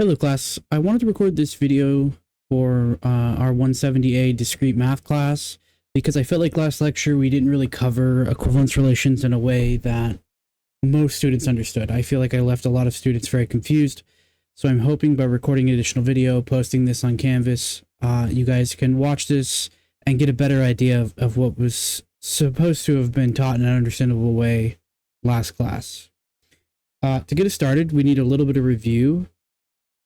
Hello class, I wanted to record this video for our 170A discrete math class because I felt like last lecture we didn't really cover equivalence relations in a way that most students understood. I feel like I left a lot of students very confused, so I'm hoping by recording an additional video, posting this on Canvas, you guys can watch this and get a better idea of what was supposed to have been taught in an understandable way last class. To get us started, we need a little bit of review.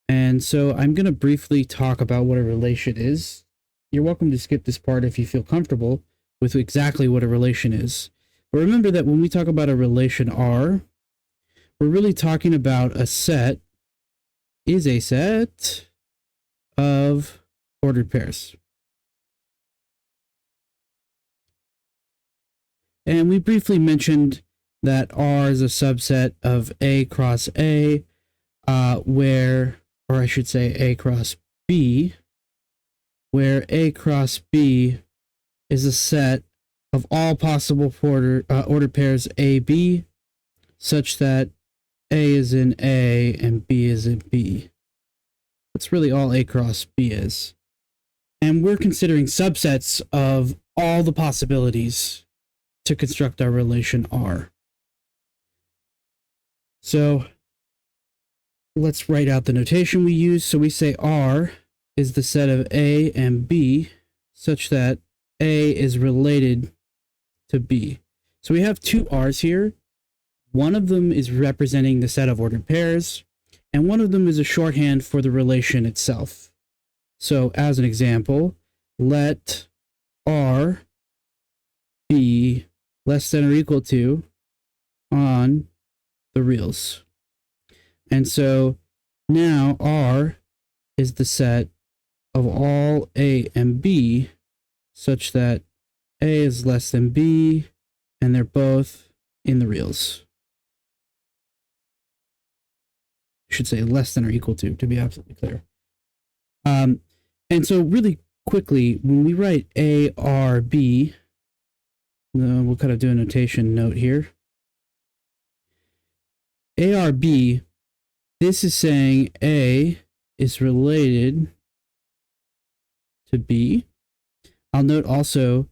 And so I'm going to briefly talk about what a relation is. You're welcome to skip this part if you feel comfortable with exactly what a relation is. But remember that when we talk about a relation R, we're really talking about a set of ordered pairs. And we briefly mentioned that R is a subset of A cross A, or I should say A cross B, where A cross B is a set of all possible ordered pairs AB, such that A is in A and B is in B. That's really all A cross B is. And we're considering subsets of all the possibilities to construct our relation R. So let's write out the notation we use. So we say R is the set of A and B such that A is related to B. So we have two R's here. One of them is representing the set of ordered pairs, and one of them is a shorthand for the relation itself. So as an example, let R be less than or equal to on the reals. And so now R is the set of all A and B such that A is less than B and they're both in the reals. I should say less than or equal to be absolutely clear. And so really quickly, when we write ARB, we'll kind of do a notation note here. ARB, this is saying A is related to B. I'll note also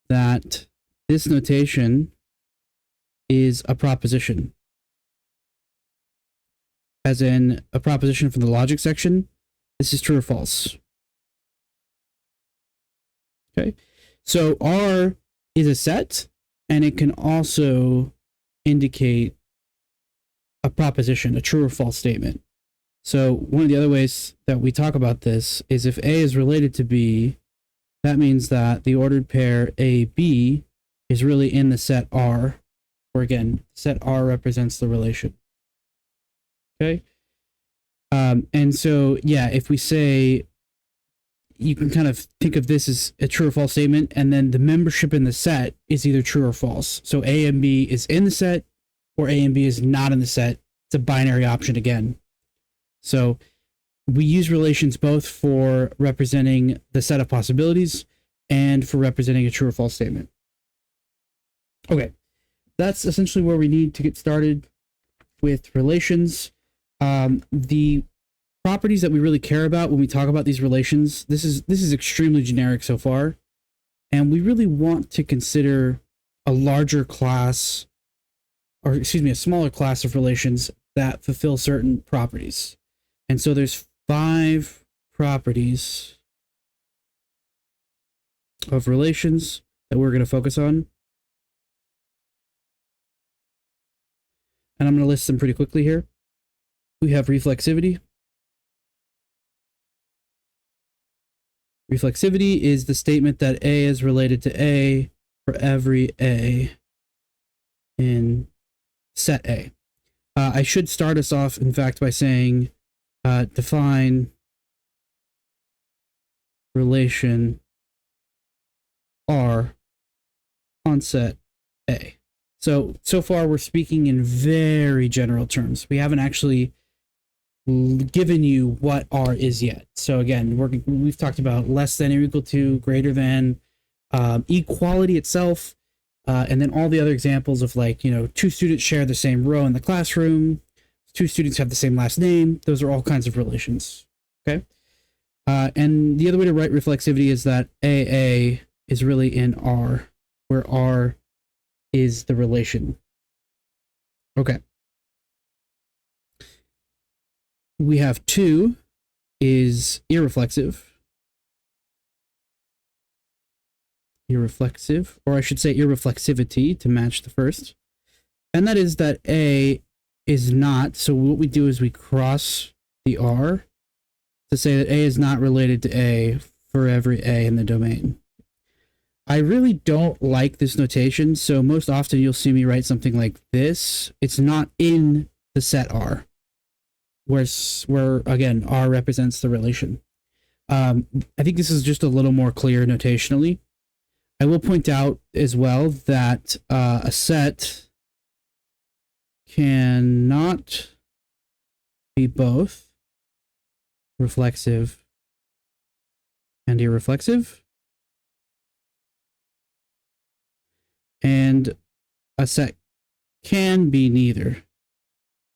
that this notation is a proposition. As in a proposition from the logic section, this is true or false. Okay, so R is a set, and it can also indicate a proposition, a true or false statement. So one of the other ways that we talk about this is if A is related to B, that means that the ordered pair AB is really in the set R, or again, set R represents the relation. Okay. And so, yeah, if we say, you can kind of think of this as a true or false statement, and then the membership in the set is either true or false. So A and B is in the set, or A and B is not in the set. It's a binary option again. So we use relations both for representing the set of possibilities and for representing a true or false statement. Okay, that's essentially where we need to get started with relations. The properties that we really care about when we talk about these relations, this is extremely generic so far, and we really want to consider a larger class, or excuse me, a smaller class of relations that fulfill certain properties. And so there's 5 properties of relations that we're going to focus on. And I'm going to list them pretty quickly here. We have reflexivity. Reflexivity is the statement that A is related to A for every A in set A. I should start us off, in fact, by saying define relation R on set A. So far we're speaking in very general terms. We haven't actually given you what R is yet. So again, we've talked about less than or equal to, greater than, equality itself, and then all the other examples of, like, 2 students share the same row in the classroom. two students have the same last name. Those are all kinds of relations. Okay. And the other way to write reflexivity is that AA is really in R, where R is the relation. Okay. We have 2 is irreflexive. Irreflexive, or I should say irreflexivity to match the first. And that is that A is not, so what we do is we cross the R to say that A is not related to A for every A in the domain. I really don't like this notation, so most often you'll see me write something like this. It's not in the set R, where again, R represents the relation. I think this is just a little more clear notationally. I will point out as well that a set cannot be both reflexive and irreflexive, and a set can be neither.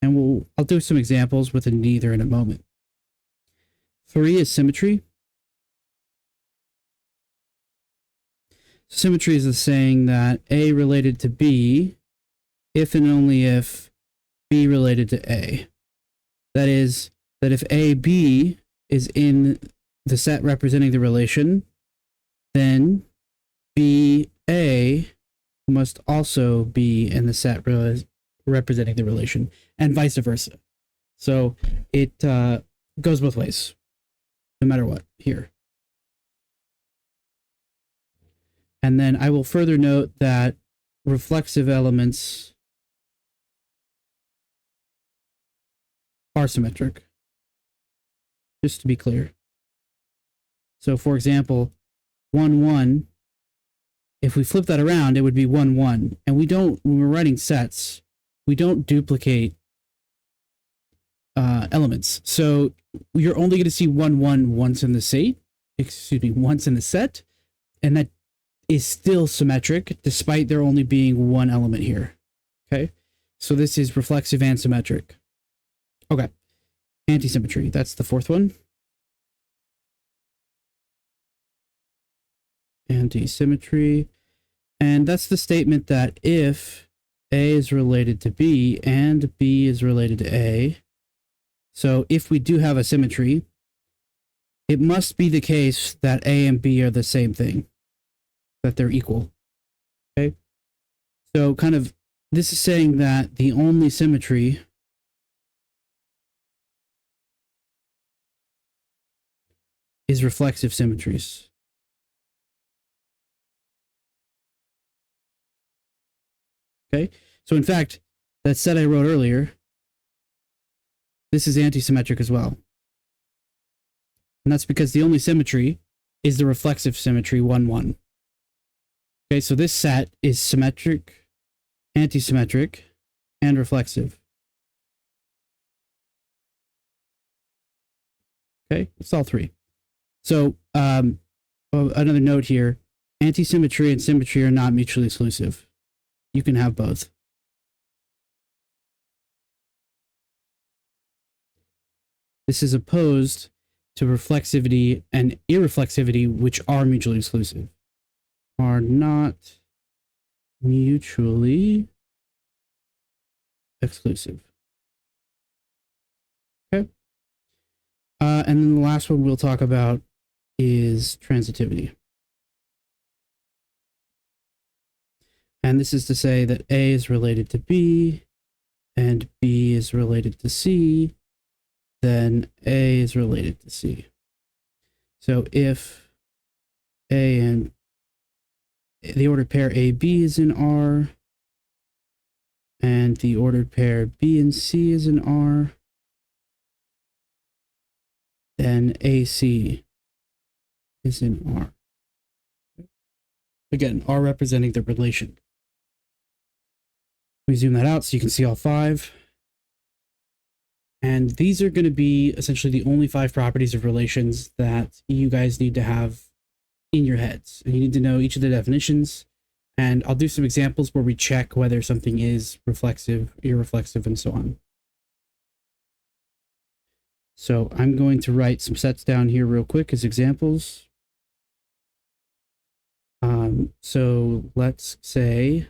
And I'll do some examples with a neither in a moment. 3 is symmetry. Symmetry is the saying that A related to B if and only if B related to A. That is, that if AB is in the set representing the relation, then BA must also be in the set representing the relation, and vice versa. So it goes both ways, no matter what, here. And then I will further note that reflexive elements are symmetric, just to be clear. So for example, 1, 1, if we flip that around, it would be 1, 1. And we don't, when we're writing sets, we don't duplicate elements. So you're only going to see 1, 1 once in the set, once in the set, and that is still symmetric despite there only being one element here. Okay, so this is reflexive and symmetric. Okay, antisymmetry, that's the 4th one. Antisymmetry, and that's the statement that if A is related to B and B is related to A, so if we do have a symmetry, it must be the case that A and B are the same thing, that they're equal. Okay, so kind of this is saying that the only symmetry is reflexive symmetries. Okay, so in fact, that set I wrote earlier, this is antisymmetric as well. And that's because the only symmetry is the reflexive symmetry 1, 1. Okay, so this set is symmetric, antisymmetric, and reflexive. Okay, it's all 3. So another note here, antisymmetry and symmetry are not mutually exclusive. You can have both. This is opposed to reflexivity and irreflexivity, which are mutually exclusive. Are not mutually exclusive. Okay. And then the last one we'll talk about is transitivity. And this is to say that A is related to B and B is related to C, then A is related to C. So if A and the ordered pair AB is in R, and the ordered pair B and C is in R, then AC is in R. Again, R representing the relation. We zoom that out so you can see all 5. And these are going to be essentially the only 5 properties of relations that you guys need to have in your heads. And you need to know each of the definitions. And I'll do some examples where we check whether something is reflexive, irreflexive, and so on. So I'm going to write some sets down here real quick as examples. So let's say,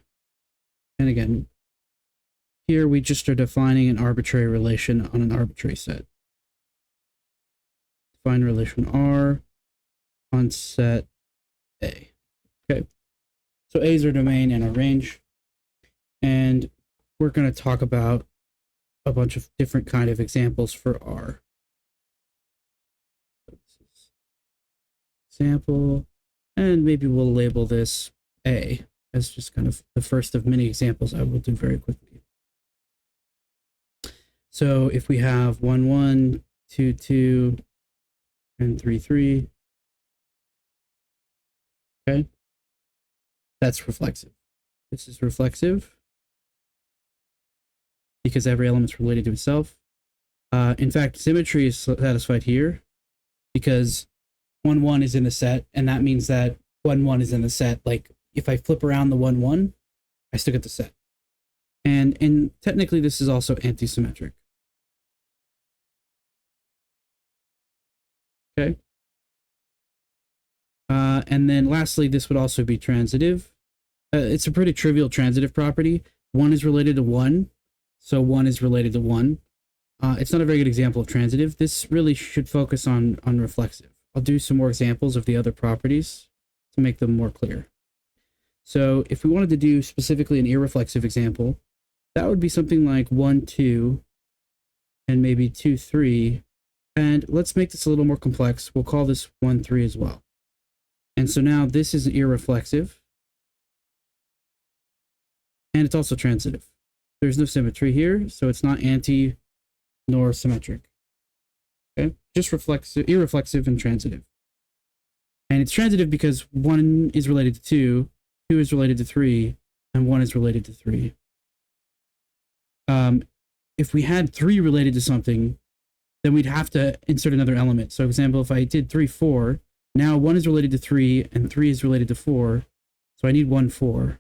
and again, here we just are defining an arbitrary relation on an arbitrary set. Define relation R on set A. Okay. So A is our domain and our range. And we're going to talk about a bunch of different kind of examples for R. Example, and maybe we'll label this A as just kind of the first of many examples I will do very quickly. So if we have 1, 1, 2, 2, and 3, 3, okay, that's reflexive. This is reflexive because every element's related to itself. In fact, symmetry is satisfied here because 1, 1 is in the set, and that means that 1, 1 is in the set. Like if I flip around the 1, 1, I still get the set. And technically this is also anti-symmetric. Okay. And then lastly, this would also be transitive. It's a pretty trivial transitive property. 1 is related to 1, so 1 is related to 1. It's not a very good example of transitive. This really should focus on reflexive. I'll do some more examples of the other properties to make them more clear. So if we wanted to do specifically an irreflexive example, that would be something like 1, 2, and maybe 2, 3. And let's make this a little more complex. We'll call this 1, 3 as well. And so now this is irreflexive. And it's also transitive. There's no symmetry here, so it's not anti nor symmetric. Okay, just reflexive, irreflexive, and transitive. And it's transitive because 1 is related to 2, 2 is related to 3, and 1 is related to 3. If we had 3 related to something, then we'd have to insert another element. So, for example, if I did 3, 4, now 1 is related to 3, and 3 is related to 4, so I need 1, 4.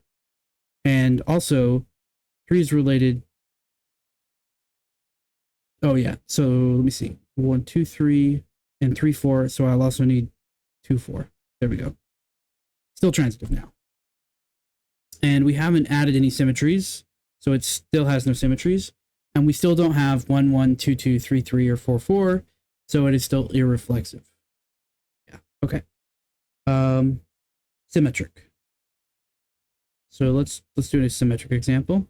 And also, 3 is related. Oh, yeah. So let me see. 1, 2, 3, and 3, 4. So I'll also need 2, 4. There we go. Still transitive now. And we haven't added any symmetries. So it still has no symmetries. And we still don't have 1, 1, 2, 2, 3, 3, or 4, 4. So it is still irreflexive. Yeah. Okay. Symmetric. So let's do a symmetric example.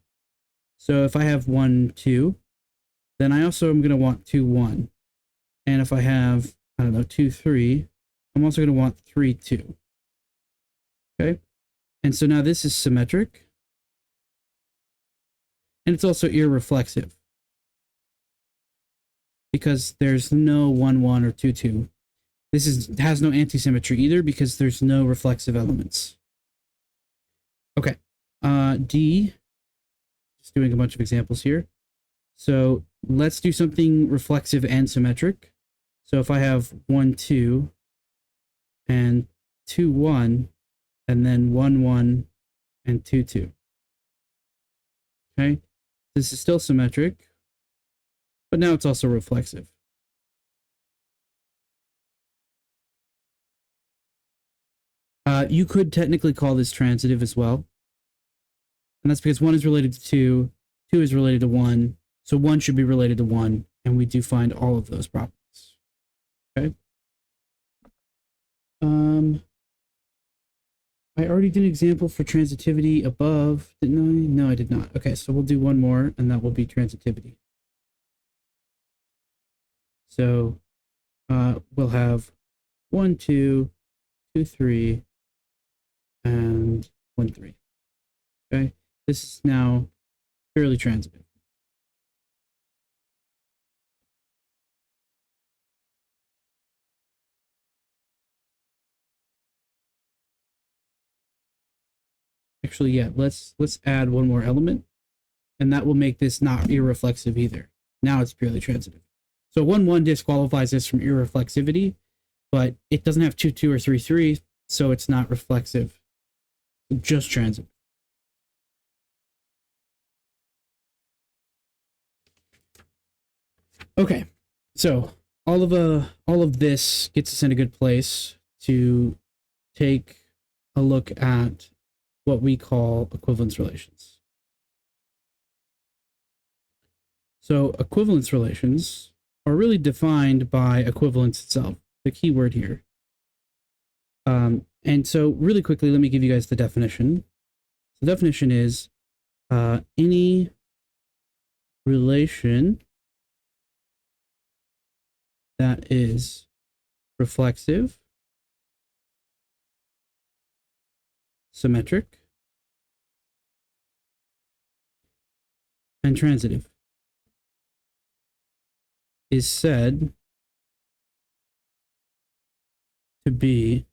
So if I have 1, 2, then I also am going to want 2, 1. And if I have, I don't know, 2, 3, I'm also going to want 3, 2. Okay. And so now this is symmetric. And it's also irreflexive because there's no 1, 1 or 2, 2. This has no anti-symmetry either because there's no reflexive elements. Okay. D, just doing a bunch of examples here. So let's do something reflexive and symmetric. So if I have 1, 2, and 2, 1, and then 1, 1, and 2, 2. Okay, this is still symmetric, but now it's also reflexive. You could technically call this transitive as well. And that's because 1 is related to 2, 2 is related to 1, so 1 should be related to 1, and we do find all of those properties. Okay. I already did an example for transitivity above, didn't I? No, I did not. Okay, so we'll do one more, and that will be transitivity. So we'll have 1, 2, 2, 3, and 1, 3. Okay, this is now purely transitive. Actually, yeah, let's add one more element, and that will make this not irreflexive either. Now it's purely transitive. So 1, 1 disqualifies this from irreflexivity, but it doesn't have 2, 2, or 3, 3, so it's not reflexive. Just transitive. Okay, so all of this gets us in a good place to take a look at what we call equivalence relations. So equivalence relations are really defined by equivalence itself, the key word here. And so really quickly, let me give you guys the definition. The definition is any relation that is reflexive, symmetric, and transitive is said to be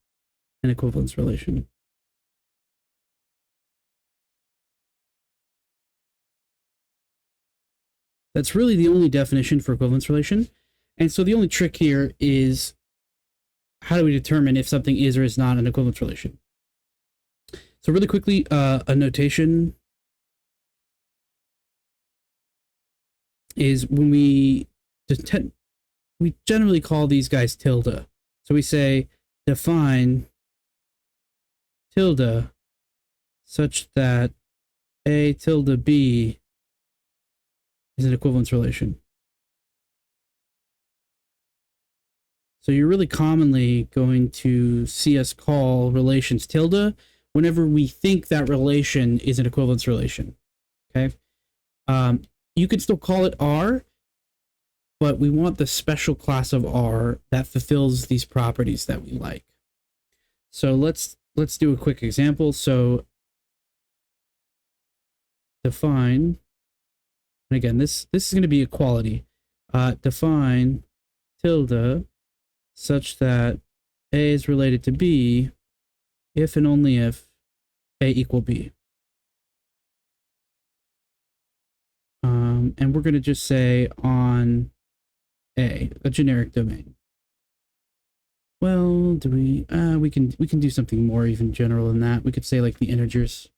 an equivalence relation. That's really the only definition for equivalence relation. And so the only trick here is how do we determine if something is or is not an equivalence relation? So really quickly, a notation is when we generally call these guys tilde. So we say define tilde such that A tilde B is an equivalence relation. So you're really commonly going to see us call relations tilde whenever we think that relation is an equivalence relation. Okay. You could still call it R, but we want the special class of R that fulfills these properties that we like. So let's do a quick example. So define, and again, this is going to be equality. Define tilde such that A is related to B if and only if A equal B. And we're going to just say on A, a generic domain. Well, do we can do something more even general than that. We could say like the integers.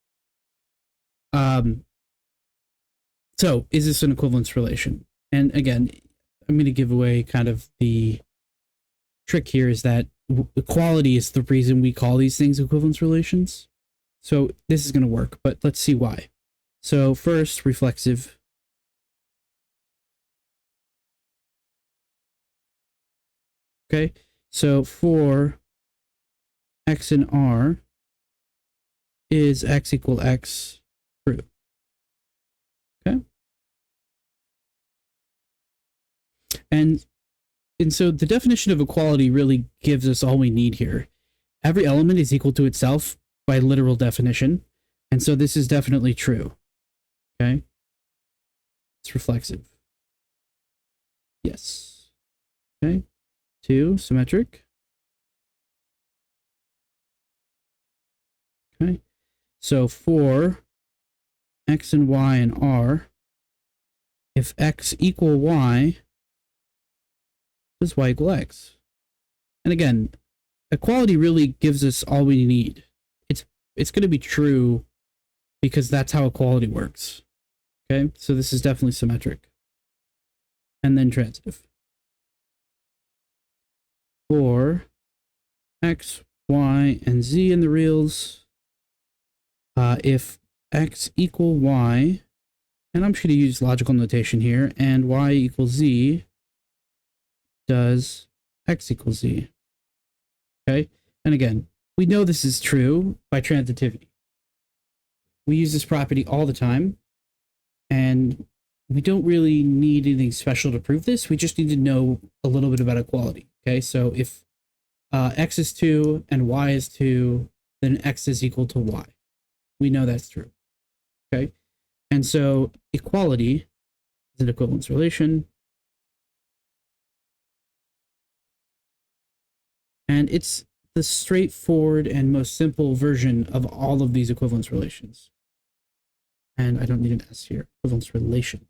So is this an equivalence relation? And again, I'm going to give away kind of the trick here is that equality is the reason we call these things equivalence relations. So this is going to work, but let's see why. So first, reflexive. Okay, so for x and R, is x equal x true? Okay. And so the definition of equality really gives us all we need here. Every element is equal to itself by literal definition. And so this is definitely true. Okay. It's reflexive. Yes. Okay. 2, symmetric. Okay. So for x and y and R, if x equal y, does y equal x? And again, equality really gives us all we need. It's going to be true because that's how equality works. Okay, so this is definitely symmetric. And then transitive. For x, y, and z in the reals, if x equal y, and I'm just going to use logical notation here, and y equals z, does x equals z. Okay, and again, we know this is true by transitivity. We use this property all the time, and we don't really need anything special to prove this. We just need to know a little bit about equality. Okay, so if x is 2 and y is 2, then x is equal to y. We know that's true. Okay, and so equality is an equivalence relation. And it's the straightforward and most simple version of all of these equivalence relations. And I don't need an S here, equivalence relation.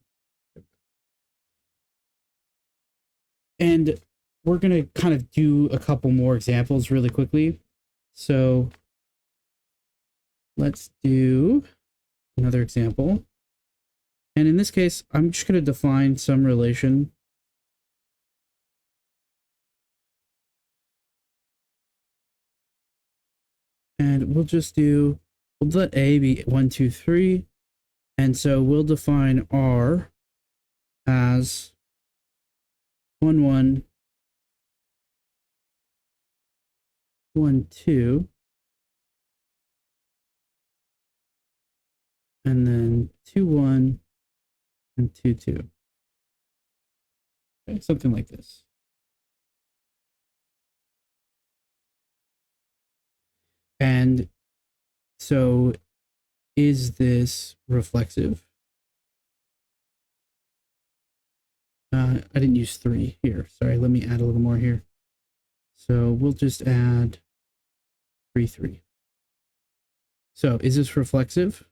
And we're going to kind of do a couple more examples really quickly. So let's do another example. And in this case, I'm just going to define some relation And we'll let A be 1, 2, 3. And so we'll define R as 1, 1, 1, 2, and then 2, 1, and 2, 2. Okay, something like this. And so is this reflexive? I didn't use 3 here. Sorry, let me add a little more here. So we'll just add 3, 3. So is this reflexive?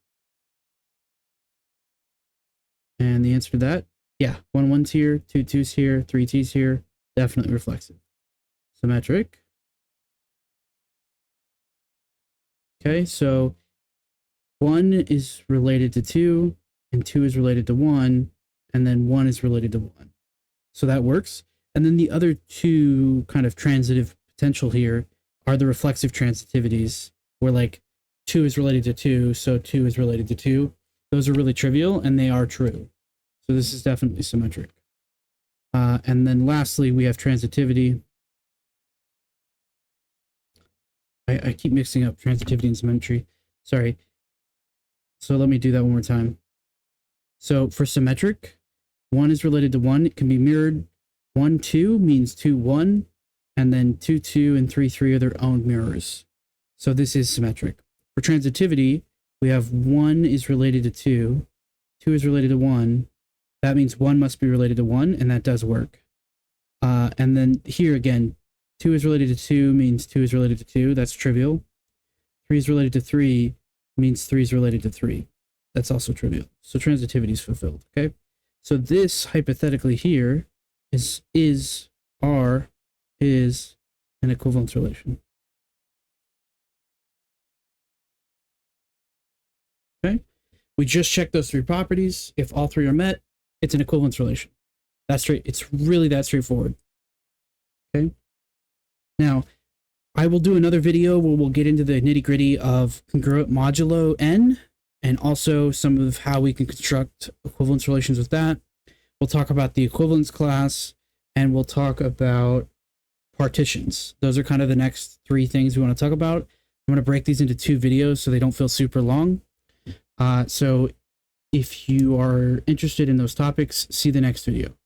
And the answer to that, yeah, 1, 1's here, 2, 2's here, 3, 3's here, definitely reflexive. Symmetric. Okay, so 1 is related to 2, and 2 is related to 1, and then 1 is related to 1. So that works. And then the other two kind of transitive potential here are the reflexive transitivities, where like 2 is related to 2, so 2 is related to 2. Those are really trivial, and they are true. So this is definitely symmetric. And then lastly, we have transitivity. I keep mixing up transitivity and symmetry. Sorry. So let me do that one more time. So for symmetric, 1 is related to 1. It can be mirrored. 1, 2 means 2, 1. And then 2, 2, and 3, 3 are their own mirrors. So this is symmetric. For transitivity, we have 1 is related to 2. 2 is related to 1. That means 1 must be related to 1, and that does work. And then here again, 2 is related to 2 means 2 is related to 2. That's trivial. 3 is related to 3 means 3 is related to 3. That's also trivial. So transitivity is fulfilled, okay? So this hypothetically here is R is an equivalence relation. Okay? We just checked those 3 properties. If all 3 are met, it's an equivalence relation. That's straight. It's really that straightforward. Okay? Now, I will do another video where we'll get into the nitty-gritty of congruent modulo n, and also some of how we can construct equivalence relations with that. We'll talk about the equivalence class, and we'll talk about partitions. Those are kind of the next 3 things we want to talk about. I'm going to break these into 2 videos so they don't feel super long. So if you are interested in those topics, see the next video.